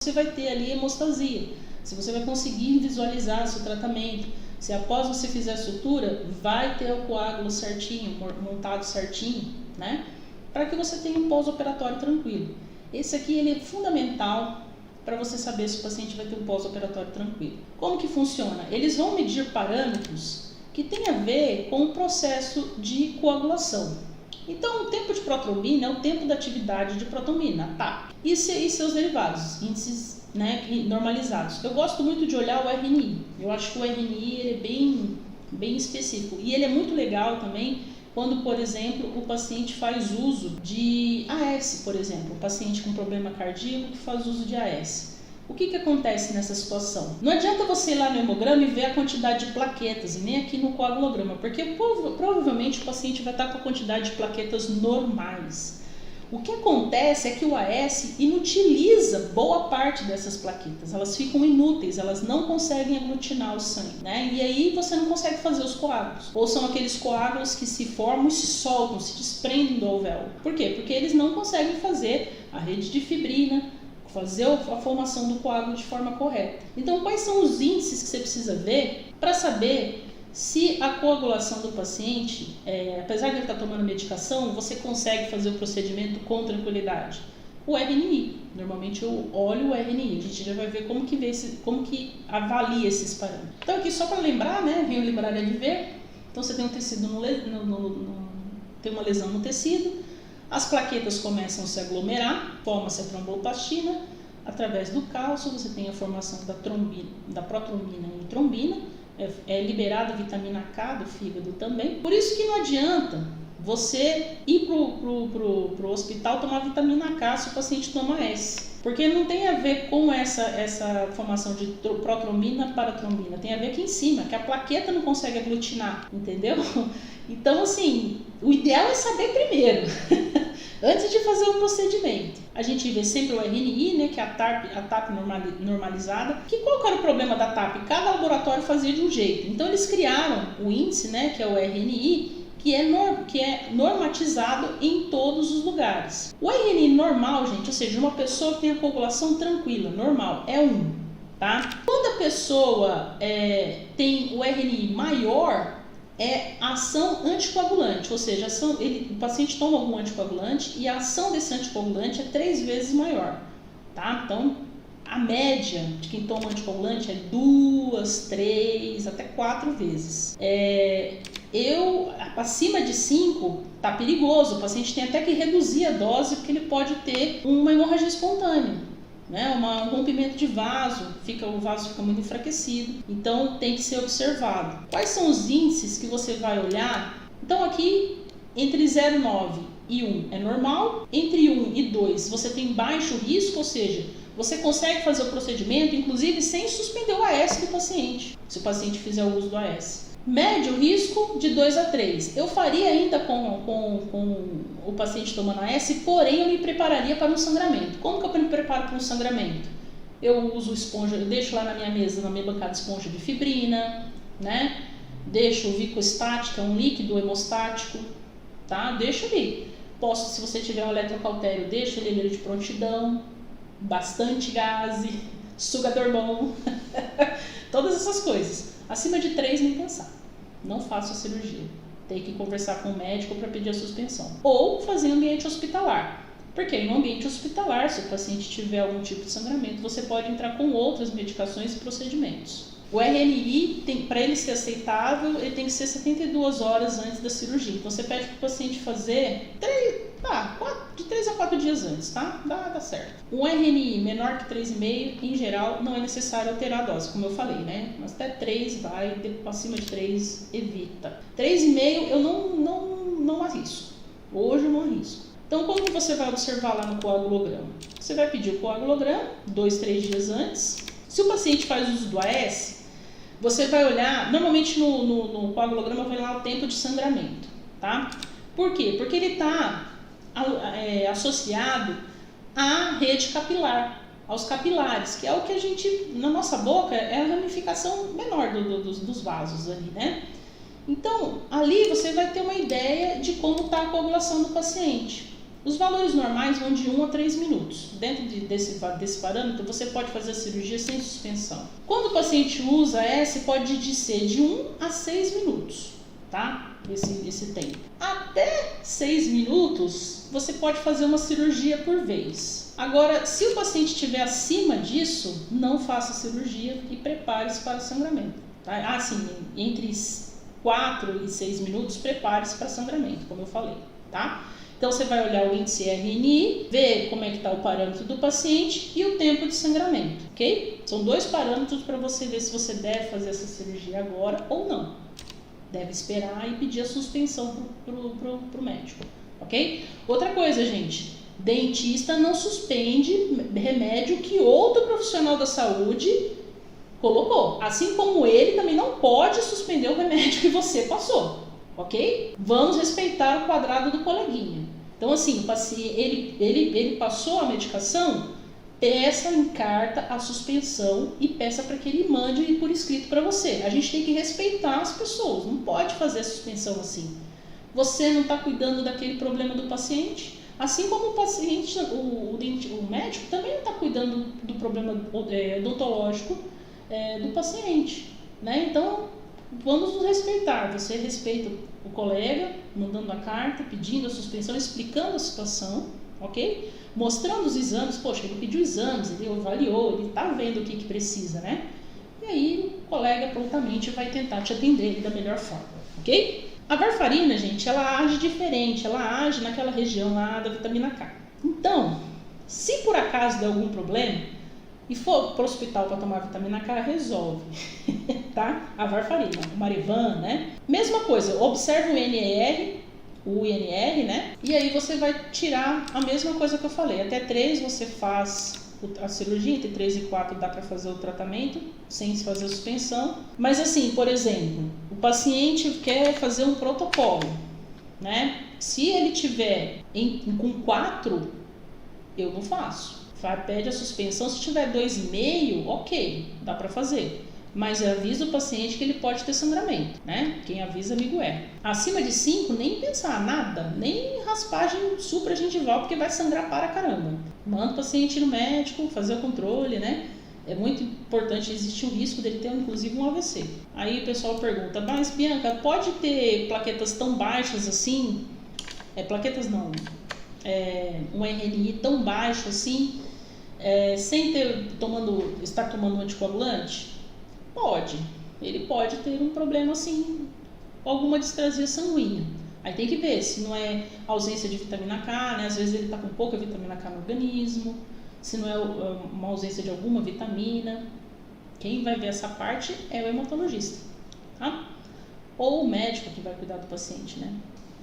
você vai ter ali hemostasia, se você vai conseguir visualizar seu tratamento, se após você fizer a sutura, vai ter o coágulo certinho, montado certinho, né? Para que você tenha um pós-operatório tranquilo. Esse aqui ele é fundamental para você saber se o paciente vai ter um pós-operatório tranquilo. Como que funciona? Eles vão medir parâmetros que tem a ver com o processo de coagulação. Então, o tempo de protrombina é o tempo da atividade de protrombina, TAP, e seus derivados, índices, né, normalizados. Eu gosto muito de olhar o RNI. Eu acho que o RNI ele é bem específico. E ele é muito legal também quando, por exemplo, o paciente faz uso de AS, por exemplo, o paciente com problema cardíaco que faz uso de AS. O que acontece nessa situação? Não adianta você ir lá no hemograma e ver a quantidade de plaquetas, e nem aqui no coagulograma, porque provavelmente o paciente vai estar com a quantidade de plaquetas normais. O que acontece é que o AS inutiliza boa parte dessas plaquetas, elas ficam inúteis, elas não conseguem aglutinar o sangue, né? E aí você não consegue fazer os coágulos. Ou são aqueles coágulos que se formam e se soltam, se desprendem do alvéolo. Por quê? Porque eles não conseguem fazer a rede de fibrina, fazer a formação do coágulo de forma correta. Então, quais são os índices que você precisa ver para saber se a coagulação do paciente, apesar de ele estar tomando medicação, você consegue fazer o procedimento com tranquilidade? O RNI. Normalmente eu olho o RNI, a gente já vai ver como que avalia esses parâmetros. Então aqui só para lembrar, né, relembrar é de ver. Então você tem um tecido tem uma lesão no tecido, as plaquetas começam a se aglomerar, forma-se a tromboplastina, através do cálcio você tem a formação da protrombina em trombina, é liberada vitamina K do fígado também. Por isso que não adianta você ir pro hospital tomar vitamina K se o paciente toma S. Porque não tem a ver com essa formação de protrombina para trombina. Tem a ver aqui em cima, que a plaqueta não consegue aglutinar, entendeu? Então, assim, o ideal é saber primeiro, antes de fazer o procedimento. A gente vê sempre o RNI, né, que é a TAP normalizada. Qual que era o problema da TAP? Cada laboratório fazia de um jeito. Então, eles criaram o índice, né, que é o RNI, que é normatizado em todos os lugares. O RNI normal, gente, ou seja, uma pessoa que tem a coagulação tranquila, normal, é 1, tá? Quando a pessoa tem o RNI maior, é ação anticoagulante, ou seja, o paciente toma algum anticoagulante e a ação desse anticoagulante é 3 vezes maior, tá? Então, a média de quem toma anticoagulante é 2, 3, até 4 vezes. Acima de 5 tá perigoso, o paciente tem até que reduzir a dose porque ele pode ter uma hemorragia espontânea, né? Um rompimento de vaso, o vaso fica muito enfraquecido, então tem que ser observado. Quais são os índices que você vai olhar? Então aqui, entre 0,9 e 1 é normal, entre 1 e 2 você tem baixo risco, ou seja, você consegue fazer o procedimento, inclusive sem suspender o AS do paciente, se o paciente fizer o uso do AS. Médio risco de 2 a 3. Eu faria ainda com o paciente tomando AS, porém eu me prepararia para um sangramento. Como que eu me preparo para um sangramento? Eu uso esponja, eu deixo lá na minha mesa, na minha bancada, esponja de fibrina, né? Deixo o viscoestático, um líquido hemostático, tá? Deixo ali. Se você tiver um eletrocautério, deixa ele de prontidão, bastante gaze, sugador bom, todas essas coisas. Acima de 3, nem pensar. Não faça a cirurgia. Tem que conversar com o médico para pedir a suspensão. Ou fazer em ambiente hospitalar. Porque no ambiente hospitalar, se o paciente tiver algum tipo de sangramento, você pode entrar com outras medicações e procedimentos. O RNI, para ele ser aceitável, ele tem que ser 72 horas antes da cirurgia. Então você pede para o paciente fazer de 3 a 4 dias antes, tá? Dá certo. Um RNI menor que 3,5, em geral, não é necessário alterar a dose, como eu falei, né? Mas até 3 vai, acima de 3 evita. 3,5 eu não arrisco. Hoje eu não arrisco. Então, como que você vai observar lá no coagulograma? Você vai pedir o coagulograma 2, 3 dias antes. Se o paciente faz uso do AS, você vai olhar, normalmente no coagulograma vai lá o tempo de sangramento, tá? Por quê? Porque ele está associado à rede capilar, aos capilares, que é o que a gente, na nossa boca, é a ramificação menor dos vasos ali, né? Então, ali você vai ter uma ideia de como está a coagulação do paciente. Os valores normais vão de 1 a 3 minutos. Dentro desse parâmetro, você pode fazer a cirurgia sem suspensão. Quando o paciente usa S, pode ser de 1 a 6 minutos, tá? Esse tempo. Até 6 minutos, você pode fazer uma cirurgia por vez. Agora, se o paciente estiver acima disso, não faça cirurgia e prepare-se para sangramento. Tá? Assim, entre 4 e 6 minutos, prepare-se para sangramento, como eu falei, tá? Então, você vai olhar o índice RNI, ver como é que está o parâmetro do paciente e o tempo de sangramento, ok? São 2 parâmetros para você ver se você deve fazer essa cirurgia agora ou não. Deve esperar e pedir a suspensão pro médico, ok? Outra coisa, gente, dentista não suspende remédio que outro profissional da saúde colocou. Assim como ele também não pode suspender o remédio que você passou, ok? Vamos respeitar o quadrado do coleguinha. Então, assim, ele passou a medicação, peça em carta a suspensão e peça para que ele mande por escrito para você. A gente tem que respeitar as pessoas, não pode fazer a suspensão assim. Você não está cuidando daquele problema do paciente, assim como o paciente, o médico também não está cuidando do problema odontológico do paciente, né? Então, vamos nos respeitar. Você respeita o colega, mandando a carta, pedindo a suspensão, explicando a situação, ok? Mostrando os exames, poxa, ele pediu exames, ele avaliou, ele está vendo o que precisa, né? E aí o colega prontamente vai tentar te atender da melhor forma, ok? A varfarina, gente, ela age diferente, ela age naquela região lá da vitamina K. Então, se por acaso der algum problema e for para o hospital para tomar vitamina K, resolve, tá? A varfarina, o Marivan, né? Mesma coisa, observe o INR, né? E aí você vai tirar a mesma coisa que eu falei. Até 3 você faz a cirurgia, entre 3 e 4 dá para fazer o tratamento, sem se fazer a suspensão. Mas assim, por exemplo, o paciente quer fazer um protocolo, né? Se ele tiver com 4, eu não faço. Pede a suspensão, se tiver 2,5, ok, dá para fazer. Mas avisa o paciente que ele pode ter sangramento, né? Quem avisa, amigo é. Acima de 5, nem pensar, nada, nem raspagem supragengival, porque vai sangrar para caramba. Manda o paciente no médico, fazer o controle, né? É muito importante, existe o risco dele ter, inclusive, um AVC. Aí o pessoal pergunta, mas Bianca, pode ter plaquetas tão baixas assim? Plaquetas não, um RNI tão baixo assim, sem estar tomando um anticoagulante? Pode. Ele pode ter um problema assim, alguma displasia sanguínea. Aí tem que ver se não é ausência de vitamina K, né? Às vezes ele está com pouca vitamina K no organismo, se não é uma ausência de alguma vitamina. Quem vai ver essa parte é o hematologista, tá? Ou o médico que vai cuidar do paciente, né?